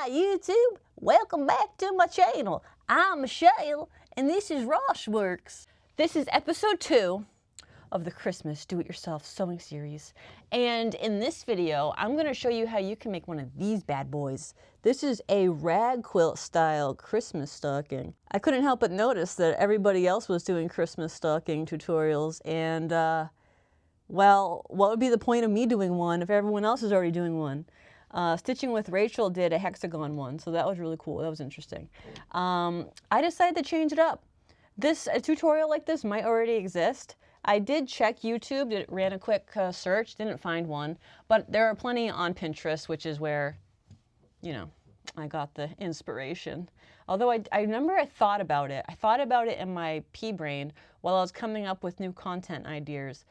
Hi YouTube, welcome back to my channel. I'm Michelle and this is Rossworks. This is episode 2 of the Christmas Do-It-Yourself Sewing Series. And in this video, I'm going to show you how you can make one of these bad boys. This is a rag quilt style Christmas stocking. I couldn't help but notice that everybody else was doing Christmas stocking tutorials and well, what would be the point of me doing one if everyone else is already doing one? Stitching with Rachel did a hexagon one, so that was really cool. That was interesting. I decided to change it up. A tutorial like this might already exist. I did check YouTube, ran a quick search, didn't find one, but there are plenty on Pinterest, which is where, you know, I got the inspiration. Although I remember I thought about it. I thought about it in my pea brain while I was coming up with new content ideas.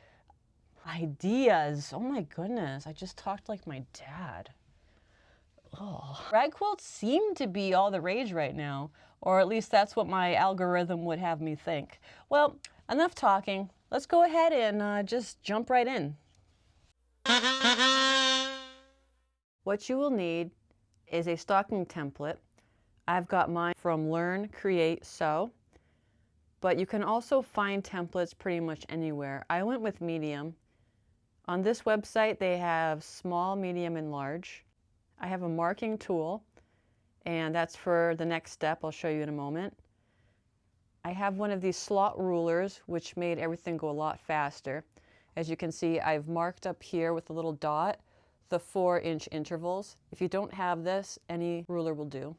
Oh my goodness, I just talked like my dad. Oh. Rag quilts seem to be all the rage right now, or at least that's what my algorithm would have me think. Well, enough talking. Let's go ahead and just jump right in. What you will need is a stocking template. I've got mine from Learn, Create, Sew, but you can also find templates pretty much anywhere. I went with medium. On this website, they have small, medium, and large. I have a marking tool, and that's for the next step. I'll show you in a moment. I have one of these slot rulers, which made everything go a lot faster. As you can see, I've marked up here with a little dot the 4-inch intervals. If you don't have this, any ruler will do.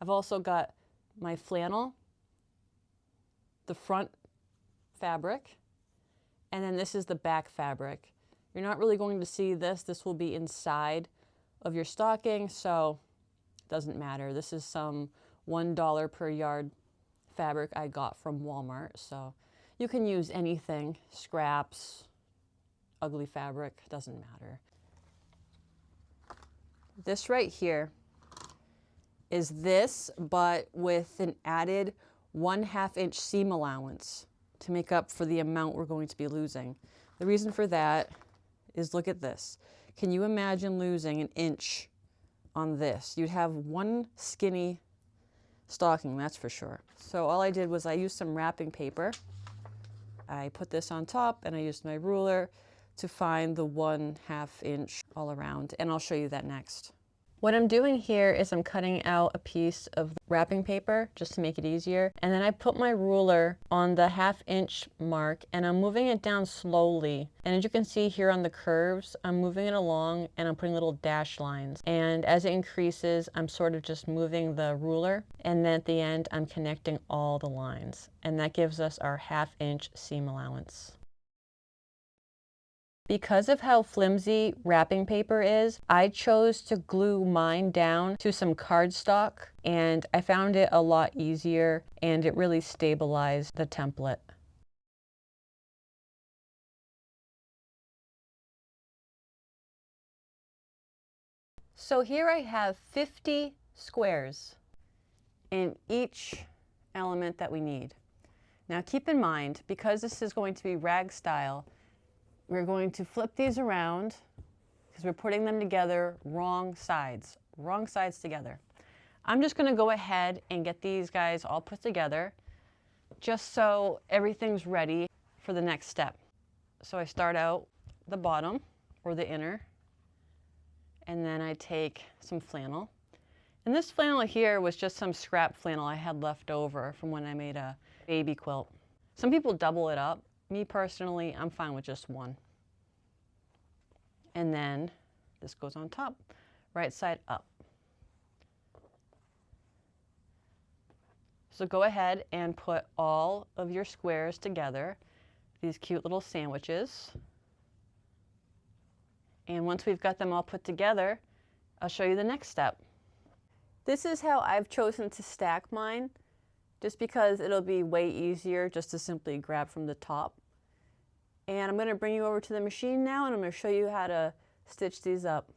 I've also got my flannel, the front fabric, and then this is the back fabric. You're not really going to see this. This will be inside of your stocking, so it doesn't matter. This is some $1 per yard fabric I got from Walmart, so you can use anything, scraps, ugly fabric, doesn't matter. This right here is this, but with an added 1/2 inch seam allowance to make up for the amount we're going to be losing. The reason for that is, look at this. Can you imagine losing an inch on this? You'd have one skinny stocking, that's for sure. So all I did was I used some wrapping paper. I put this on top and I used my ruler to find the 1/2 inch all around, and I'll show you that next. What I'm doing here is I'm cutting out a piece of wrapping paper just to make it easier. And then I put my ruler on the 1/2 inch mark and I'm moving it down slowly. And as you can see here on the curves, I'm moving it along and I'm putting little dash lines. And as it increases, I'm sort of just moving the ruler. And then at the end, I'm connecting all the lines. And that gives us our 1/2 inch seam allowance. Because of how flimsy wrapping paper is, I chose to glue mine down to some cardstock, and I found it a lot easier and it really stabilized the template. So here I have 50 squares in each element that we need. Now keep in mind, because this is going to be rag style, we're going to flip these around because we're putting them together wrong sides together. I'm just going to go ahead and get these guys all put together just so everything's ready for the next step. So I start out the bottom or the inner, and then I take some flannel. And this flannel here was just some scrap flannel I had left over from when I made a baby quilt. Some people double it up. Me personally, I'm fine with just one. And then this goes on top, right side up. So go ahead and put all of your squares together, these cute little sandwiches. And once we've got them all put together, I'll show you the next step. This is how I've chosen to stack mine, just because it'll be way easier just to simply grab from the top. And I'm going to bring you over to the machine now and I'm going to show you how to stitch these up.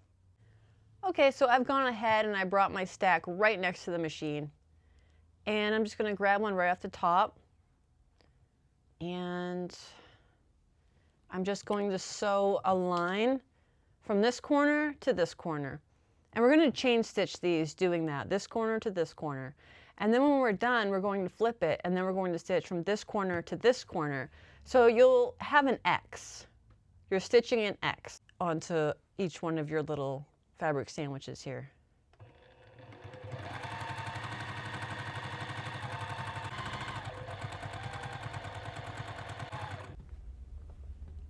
Okay, so I've gone ahead and I brought my stack right next to the machine. And I'm just going to grab one right off the top. And I'm just going to sew a line from this corner to this corner. And we're going to chain stitch these doing that, this corner to this corner. And then when we're done, we're going to flip it, and then we're going to stitch from this corner to this corner. So you'll have an X. You're stitching an X onto each one of your little fabric sandwiches here.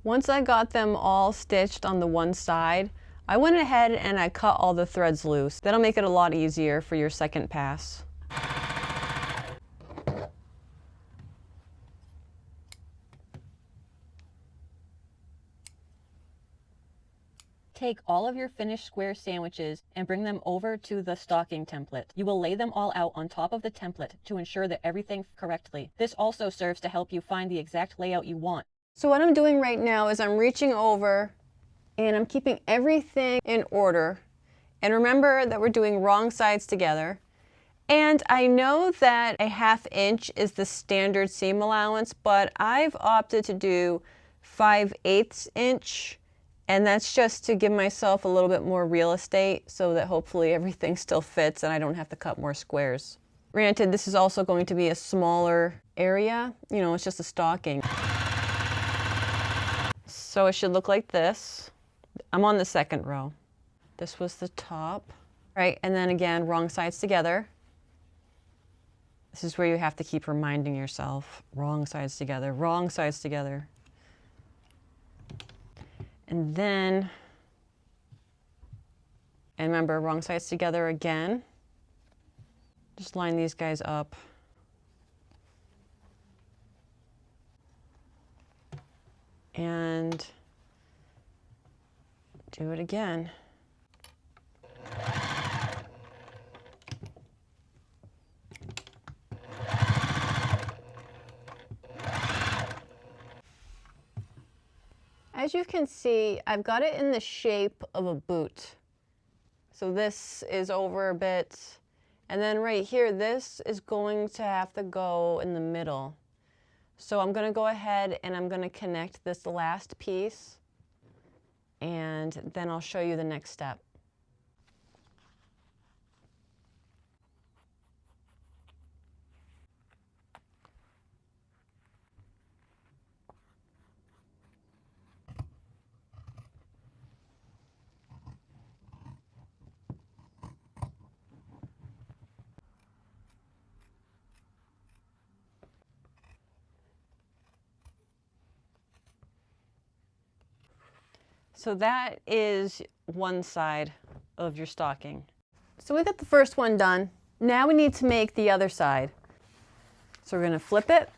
Once I got them all stitched on the one side, I went ahead and I cut all the threads loose. That'll make it a lot easier for your second pass. Take all of your finished square sandwiches and bring them over to the stocking template. You will lay them all out on top of the template to ensure that everything fits correctly. This also serves to help you find the exact layout you want. So what I'm doing right now is I'm reaching over and I'm keeping everything in order. And remember that we're doing wrong sides together. And I know that a 1/2 inch is the standard seam allowance, but I've opted to do 5/8 inch. And that's just to give myself a little bit more real estate so that hopefully everything still fits and I don't have to cut more squares. Granted, this is also going to be a smaller area. You know, it's just a stocking. So it should look like this. I'm on the second row. This was the top, right? And then again, wrong sides together. This is where you have to keep reminding yourself, wrong sides together, wrong sides together. And then, and remember, wrong sides together again. Just line these guys up. And do it again. As you can see, I've got it in the shape of a boot. So this is over a bit. And then right here, this is going to have to go in the middle. So I'm going to go ahead and I'm going to connect this last piece. And then I'll show you the next step. So that is one side of your stocking. So we got the first one done. Now we need to make the other side. So we're going to flip it.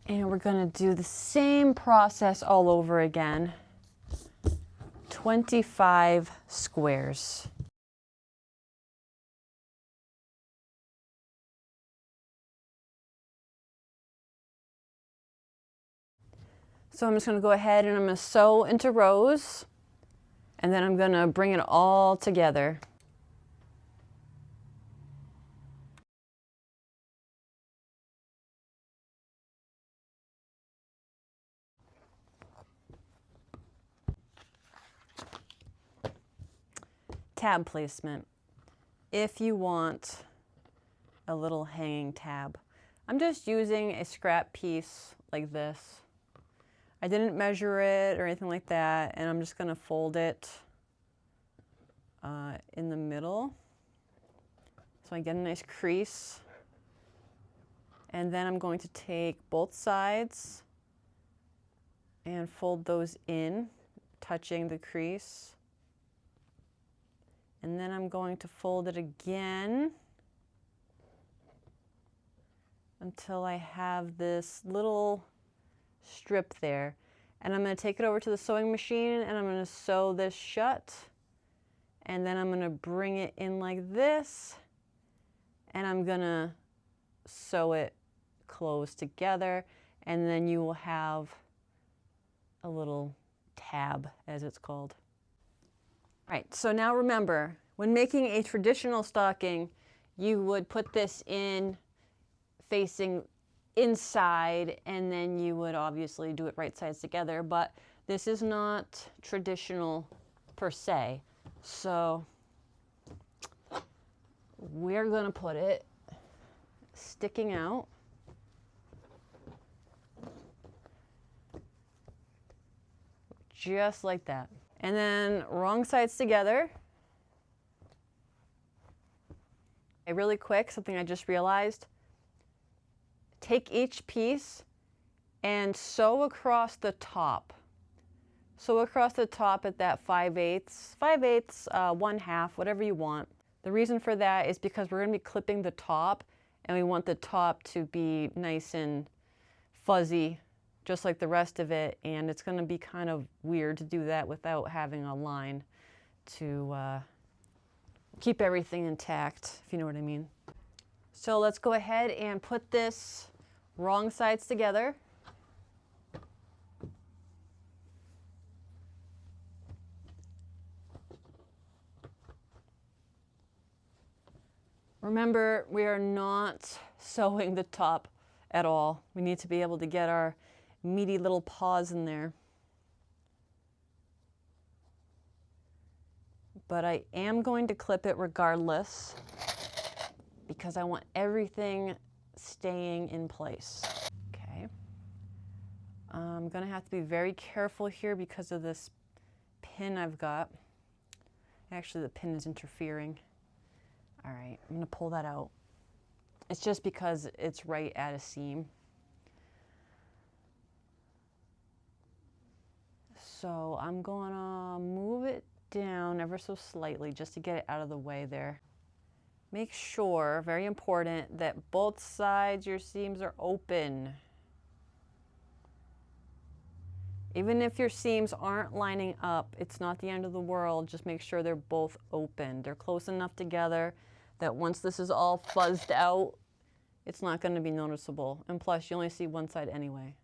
And we're going to do the same process all over again. 25 squares. So I'm just going to go ahead and I'm going to sew into rows, and then I'm going to bring it all together. Tab placement. If you want a little hanging tab, I'm just using a scrap piece like this. I didn't measure it or anything like that, and I'm just going to fold it in the middle so I get a nice crease. And then I'm going to take both sides and fold those in, touching the crease. And then I'm going to fold it again until I have this little strip there. And I'm going to take it over to the sewing machine and I'm going to sew this shut. And then I'm going to bring it in like this. And I'm going to sew it closed together. And then you will have a little tab, as it's called. All right, so now remember, when making a traditional stocking, you would put this in facing inside, and then you would obviously do it right sides together, but this is not traditional per se. So we're gonna put it sticking out. Just like that. And then wrong sides together. Okay, really quick, something I just realized. Take each piece and sew across the top. Sew across the top at that 5/8, 5/8, 1/2, whatever you want. The reason for that is because we're gonna be clipping the top and we want the top to be nice and fuzzy, just like the rest of it. And it's gonna be kind of weird to do that without having a line to keep everything intact, if you know what I mean. So let's go ahead and put this wrong sides together. Remember, we are not sewing the top at all. We need to be able to get our meaty little paws in there. But I am going to clip it regardless because I want everything staying in place. Okay. I'm gonna have to be very careful here because of this pin I've got. Actually, the pin is interfering. All right, I'm gonna pull that out. It's just because it's right at a seam. So I'm gonna move it down ever so slightly just to get it out of the way there. Make sure, very important, that both sides your seams are open. Even if your seams aren't lining up, it's not the end of the world. Just make sure they're both open. They're close enough together that once this is all fuzzed out, it's not going to be noticeable. And plus, you only see one side anyway.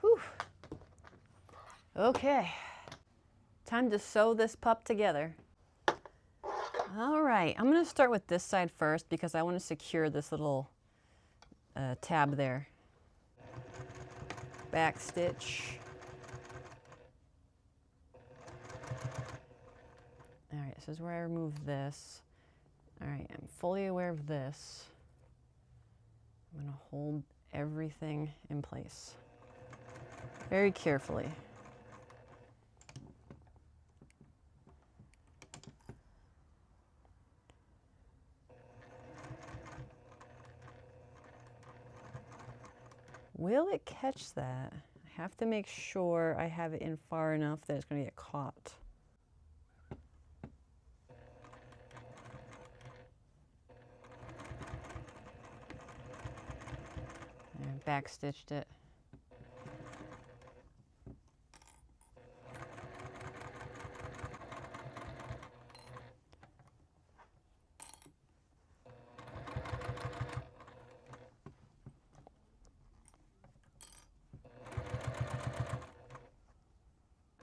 Whew. Okay, time to sew this pup together. All right, I'm going to start with this side first because I want to secure this little tab there. Back stitch. All right, this is where I remove this. All right, I'm fully aware of this. I'm going to hold everything in place very carefully. Will it catch that? I have to make sure I have it in far enough that it's going to get caught. And back stitched it.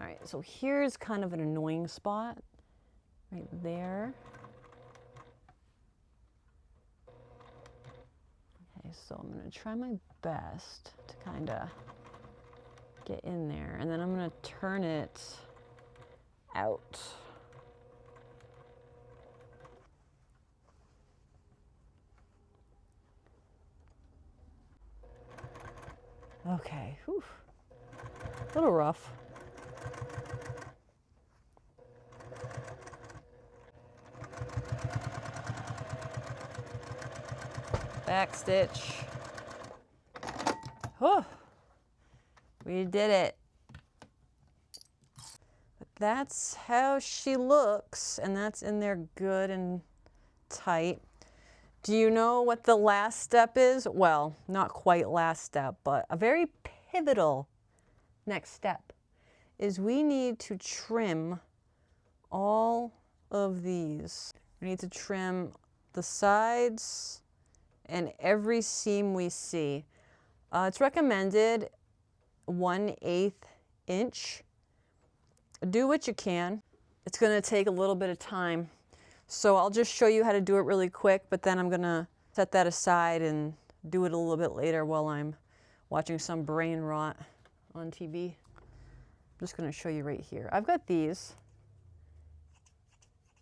All right, so here's kind of an annoying spot right there. Okay, so I'm gonna try my best to kind of get in there, and then I'm gonna turn it out. Okay, whew. A little rough. Back stitch. Oh, we did it. But that's how she looks, and that's in there good and tight. Do you know what the last step is? Well, not quite last step, but a very pivotal next step is we need to trim all of these. We need to trim the sides and every seam we see. It's recommended 1/8 inch. Do what you can. It's gonna take a little bit of time. So I'll just show you how to do it really quick, but then I'm gonna set that aside and do it a little bit later while I'm watching some brain rot on TV. I'm just going to show you right here. I've got these,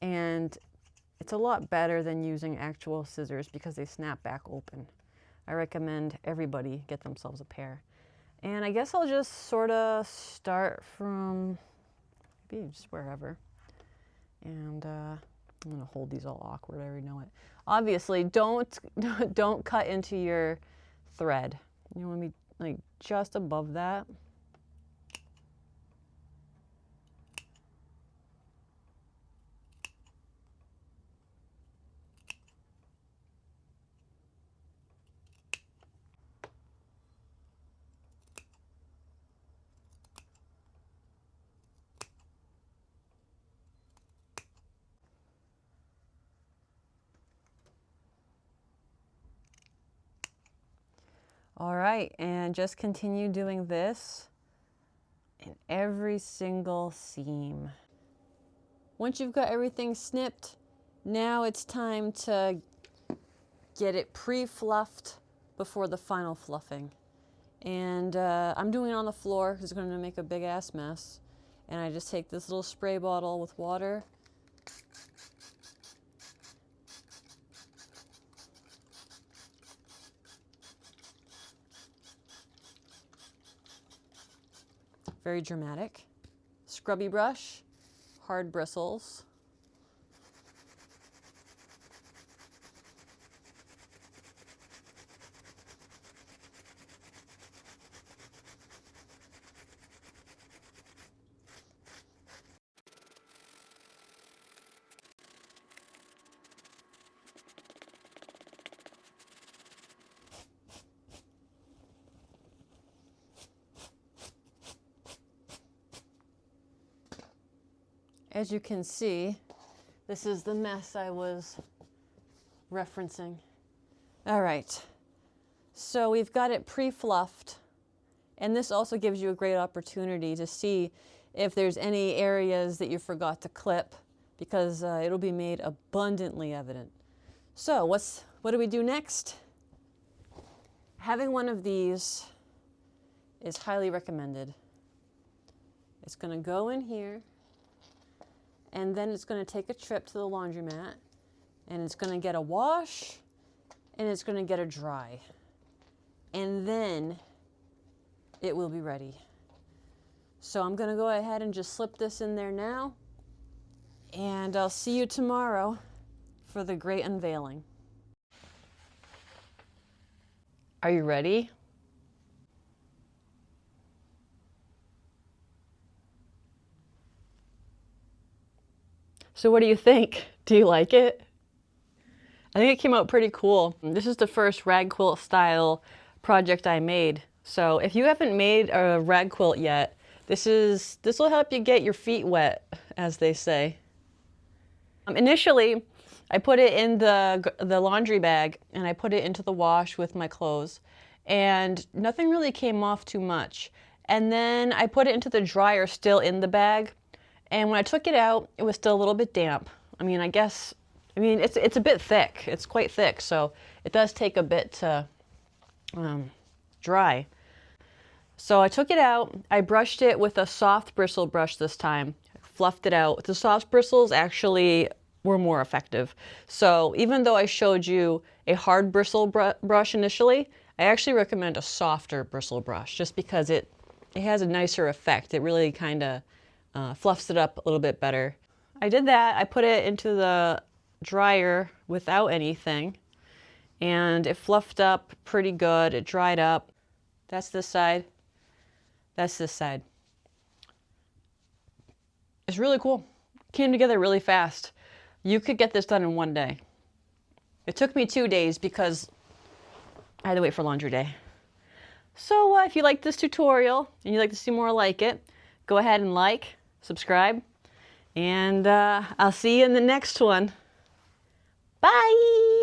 and it's a lot better than using actual scissors because they snap back open. I recommend everybody get themselves a pair. And I guess I'll just sort of start from maybe just wherever. And I'm going to hold these all awkward. I already know it. Obviously, don't cut into your thread. You want to be like just above that. All right, and just continue doing this in every single seam. Once you've got everything snipped, now it's time to get it pre-fluffed before the final fluffing. And I'm doing it on the floor because it's going to make a big ass mess. And I just take this little spray bottle with water. Very dramatic. Scrubby brush, hard bristles. As you can see, this is the mess I was referencing. All right, so we've got it pre-fluffed, and this also gives you a great opportunity to see if there's any areas that you forgot to clip, because it'll be made abundantly evident. So what do we do next? Having one of these is highly recommended. It's going to go in here, and then it's going to take a trip to the laundromat, and it's going to get a wash, and it's going to get a dry. And then it will be ready. So I'm going to go ahead and just slip this in there now, and I'll see you tomorrow for the great unveiling. Are you ready? So what do you think? Do you like it? I think it came out pretty cool. This is the first rag quilt style project I made. So if you haven't made a rag quilt yet, this will help you get your feet wet, as they say. Initially, I put it in the laundry bag, and I put it into the wash with my clothes, and nothing really came off too much. And then I put it into the dryer still in the bag, and when I took it out, it was still a little bit damp. It's a bit thick. It's quite thick, so it does take a bit to dry. So I took it out, I brushed it with a soft bristle brush this time, fluffed it out. The soft bristles actually were more effective. So even though I showed you a hard bristle brush initially, I actually recommend a softer bristle brush just because it has a nicer effect. It really kind of fluffs it up a little bit better. I did that. I put it into the dryer without anything, and it fluffed up pretty good. It dried up. That's this side. That's this side. It's really cool. Came together really fast. You could get this done in one day. It took me 2 days because I had to wait for laundry day. So if you like this tutorial and you'd like to see more like it, go ahead and like, subscribe, and I'll see you in the next one. Bye!